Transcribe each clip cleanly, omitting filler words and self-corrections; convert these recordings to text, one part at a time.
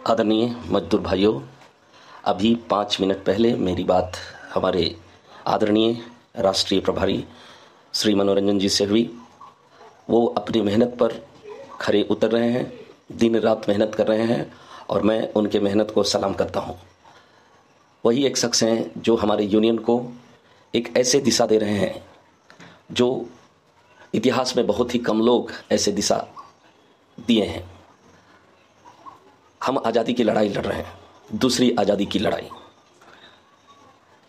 आदरणीय मजदूर भाइयों, अभी 5 मिनट पहले मेरी बात हमारे आदरणीय राष्ट्रीय प्रभारी श्री मनोरंजन जी से हुई। वो अपनी मेहनत पर खरे उतर रहे हैं, दिन रात मेहनत कर रहे हैं और मैं उनके मेहनत को सलाम करता हूं। वही एक शख्स हैं जो हमारे यूनियन को एक ऐसे दिशा दे रहे हैं जो इतिहास में बहुत ही कम लोग ऐसे दिशा दिए हैं। हम आज़ादी की लड़ाई लड़ रहे हैं, दूसरी आज़ादी की लड़ाई।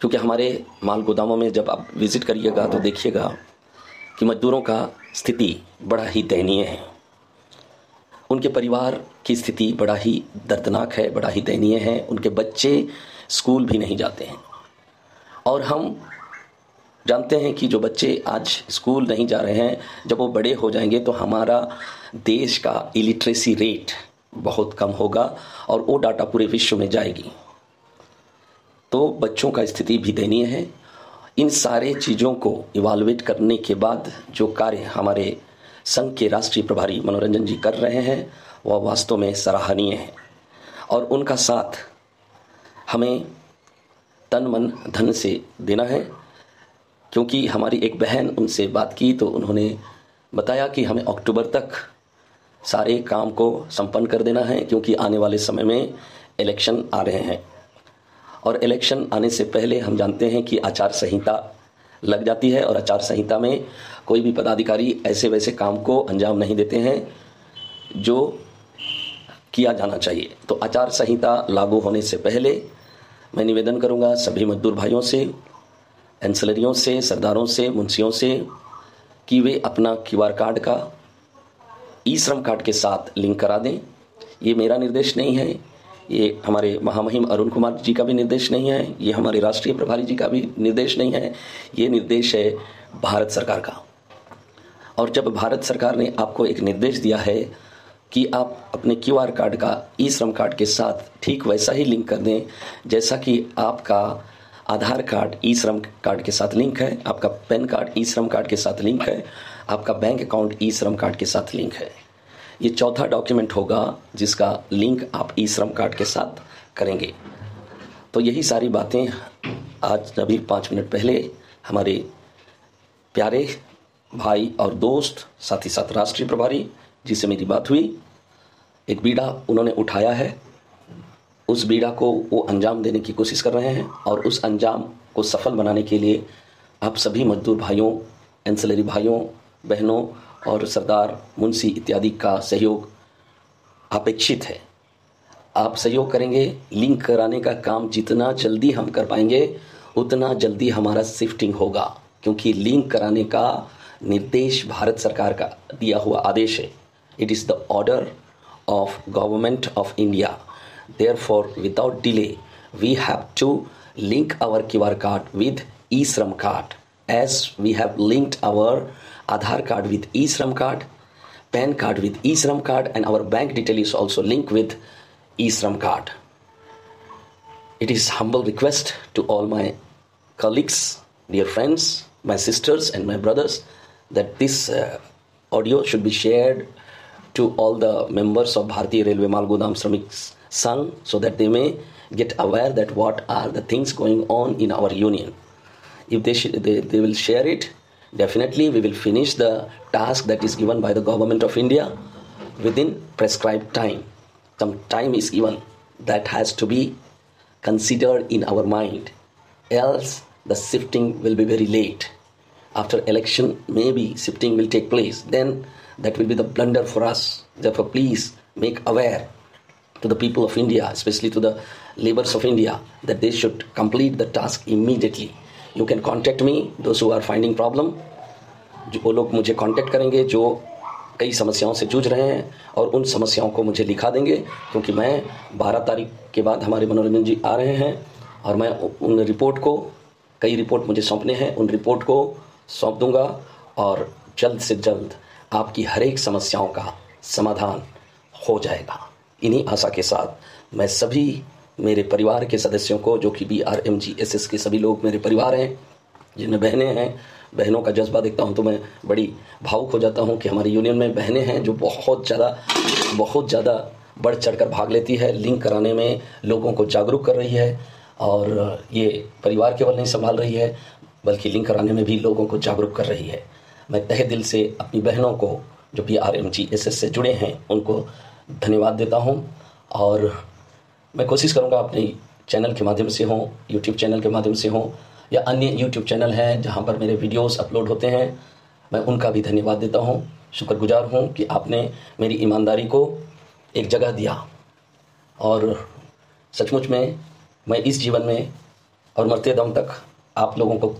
क्योंकि हमारे माल गोदामों में जब आप विज़िट करिएगा तो देखिएगा कि मजदूरों का स्थिति बड़ा ही दयनीय है। उनके परिवार की स्थिति बड़ा ही दर्दनाक है, बड़ा ही दयनीय है। उनके बच्चे स्कूल भी नहीं जाते हैं और हम जानते हैं कि जो बच्चे आज स्कूल नहीं जा रहे हैं, जब वो बड़े हो जाएंगे तो हमारा देश का इलिटरेसी रेट बहुत कम होगा और वो डाटा पूरे विश्व में जाएगी। तो बच्चों का स्थिति भी दयनीय है। इन सारे चीज़ों को इवालुएट करने के बाद जो कार्य हमारे संघ के राष्ट्रीय प्रभारी मनोरंजन जी कर रहे हैं वह वास्तव में सराहनीय है और उनका साथ हमें तन मन धन से देना है। क्योंकि हमारी एक बहन उनसे बात की तो उन्होंने बताया कि हमें अक्टूबर तक सारे काम को संपन्न कर देना है, क्योंकि आने वाले समय में इलेक्शन आ रहे हैं और इलेक्शन आने से पहले हम जानते हैं कि आचार संहिता लग जाती है और आचार संहिता में कोई भी पदाधिकारी ऐसे वैसे काम को अंजाम नहीं देते हैं जो किया जाना चाहिए। तो आचार संहिता लागू होने से पहले मैं निवेदन करूंगा सभी मजदूर भाइयों से, एंसेलरियों से, सरदारों से, मुंशियों से कि वे अपना क्यूआर कार्ड का ई श्रम कार्ड के साथ लिंक करा दें। ये मेरा निर्देश नहीं है, ये हमारे महामहिम अरुण कुमार जी का भी निर्देश नहीं है, ये हमारे राष्ट्रीय प्रभारी जी का भी निर्देश नहीं है, ये निर्देश है भारत सरकार का। और जब भारत सरकार ने आपको एक निर्देश दिया है कि आप अपने क्यूआर कार्ड का ई श्रम कार्ड के साथ ठीक वैसा ही लिंक कर दें जैसा कि आपका आधार कार्ड ई श्रम कार्ड के साथ लिंक है, आपका पैन कार्ड ई श्रम कार्ड के साथ लिंक है, आपका बैंक अकाउंट ई श्रम कार्ड के साथ लिंक है। ये चौथा डॉक्यूमेंट होगा जिसका लिंक आप ई श्रम कार्ड के साथ करेंगे। तो यही सारी बातें आज अभी 5 मिनट पहले हमारे प्यारे भाई और दोस्त, साथ ही साथ राष्ट्रीय प्रभारी जिससे मेरी बात हुई, एक बीड़ा उन्होंने उठाया है। उस बीड़ा को वो अंजाम देने की कोशिश कर रहे हैं और उस अंजाम को सफल बनाने के लिए आप सभी मजदूर भाइयों, एंसेलरी भाइयों, बहनों और सरदार, मुंशी इत्यादि का सहयोग अपेक्षित है। आप सहयोग करेंगे। लिंक कराने का काम जितना जल्दी हम कर पाएंगे उतना जल्दी हमारा शिफ्टिंग होगा, क्योंकि लिंक कराने का निर्देश भारत सरकार का दिया हुआ आदेश है। It is the order of government of India. Therefore, without delay, we have to link our QR card with eShram card, as we have linked our Aadhaar card with eShram card, PAN card with eShram card, and our bank detail is also linked with eShram card. It is humble request to all my colleagues, dear friends, my sisters and my brothers, that this audio should be shared to all the members of Bharatiya Railway Mal Godam Shramik Sangh, so that they may get aware that what are the things going on in our union. If they will share it, definitely we will finish the task that is given by the government of India within prescribed time. Some time is given that has to be considered in our mind, else the shifting will be very late. After election, maybe shifting will take place. Then that will be the blunder for us. Therefore, please make aware to the people of India, especially to the laborers of India, that they should complete the task immediately. You can contact me, those who are finding problem. जो वो लोग मुझे contact करेंगे जो कई समस्याओं से जूझ रहे हैं और उन समस्याओं को मुझे लिखा देंगे, क्योंकि मैं 12 तारीख के बाद हमारे मनोरंजन जी आ रहे हैं और मैं उन रिपोर्ट को, कई रिपोर्ट मुझे सौंपने हैं, उन रिपोर्ट को सौंप दूंगा और जल्द से जल्द आपकी हर एक समस्याओं का समाधान हो जाएगा। इन्हीं आशा के साथ मैं सभी मेरे परिवार के सदस्यों को, जो कि BRMGSS के सभी लोग मेरे परिवार हैं, जिनमें बहनें हैं, बहनों का जज्बा देखता हूं तो मैं बड़ी भावुक हो जाता हूं कि हमारी यूनियन में बहनें हैं जो बहुत ज़्यादा बढ़ चढ़कर भाग लेती है, लिंक कराने में लोगों को जागरूक कर रही है, और ये परिवार केवल नहीं संभाल रही है बल्कि लिंक कराने में भी लोगों को जागरूक कर रही है। मैं तहे दिल से अपनी बहनों को जो PRMGSS से जुड़े हैं उनको धन्यवाद देता हूं, और मैं कोशिश करूंगा अपने चैनल के माध्यम से हो, यूट्यूब चैनल के माध्यम से हो, या अन्य यूट्यूब चैनल हैं जहां पर मेरे वीडियोस अपलोड होते हैं, मैं उनका भी धन्यवाद देता हूं। शुक्रगुजार हूं कि आपने मेरी ईमानदारी को एक जगह दिया, और सचमुच में मैं इस जीवन में और मरते दम तक आप लोगों को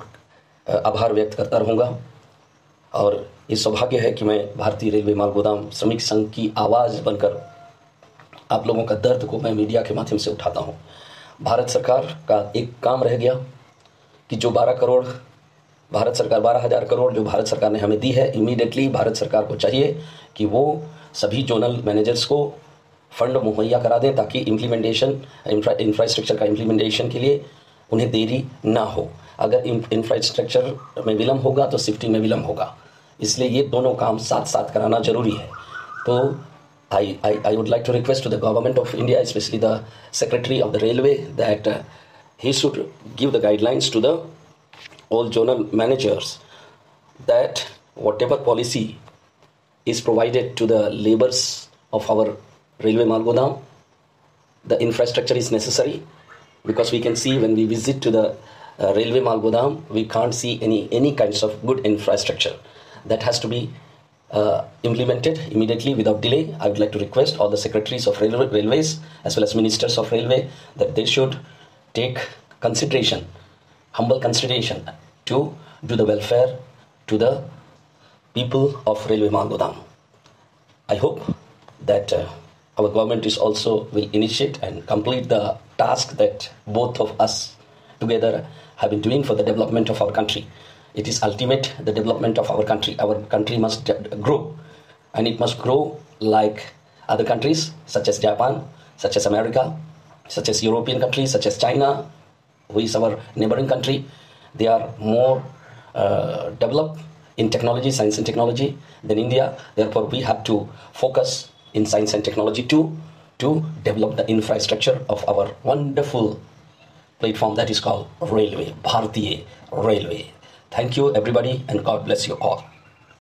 आभार व्यक्त करता रहूँगा। और ये सौभाग्य है कि मैं भारतीय रेलवे माल गोदाम श्रमिक संघ की आवाज़ बनकर आप लोगों का दर्द को मैं मीडिया के माध्यम से उठाता हूँ। भारत सरकार का एक काम रह गया कि जो 12,000 करोड़ जो भारत सरकार ने हमें दी है, इमीडिएटली भारत सरकार को चाहिए कि वो सभी जोनल मैनेजर्स को फंड मुहैया करा दें, ताकि इम्प्लीमेंटेशन इंफ्रास्ट्रक्चर का इम्प्लीमेंटेशन के लिए उन्हें देरी ना हो। अगर इंफ्रास्ट्रक्चर में विलम्ब होगा तो शिफ्टिंग में विलम्ब होगा, इसलिए ये दोनों काम साथ साथ कराना जरूरी है। तो I would like to request to the government of India, especially the Secretary of the Railway, that he should give the guidelines to the all zonal managers that whatever policy is provided to the laborers of our railway mal godam, the infrastructure is necessary, because we can see when we visit to the railway mal godam, we can't see any kinds of good infrastructure. That has to be implemented immediately without delay. I would like to request all the secretaries of railways as well as ministers of railway that they should take consideration, humble consideration, to do the welfare to the people of railway mal godam. I hope that our government is also will initiate and complete the task that both of us together have been doing for the development of our country. It is ultimate, the development of our country. Our country must grow, and it must grow like other countries such as Japan, such as America, such as European countries, such as China, who is our neighboring country. They are more developed in technology, science and technology than India. Therefore, we have to focus in science and technology too, to develop the infrastructure of our wonderful platform that is called railway, Bharatiya Railway. Thank you everybody, and God bless you all.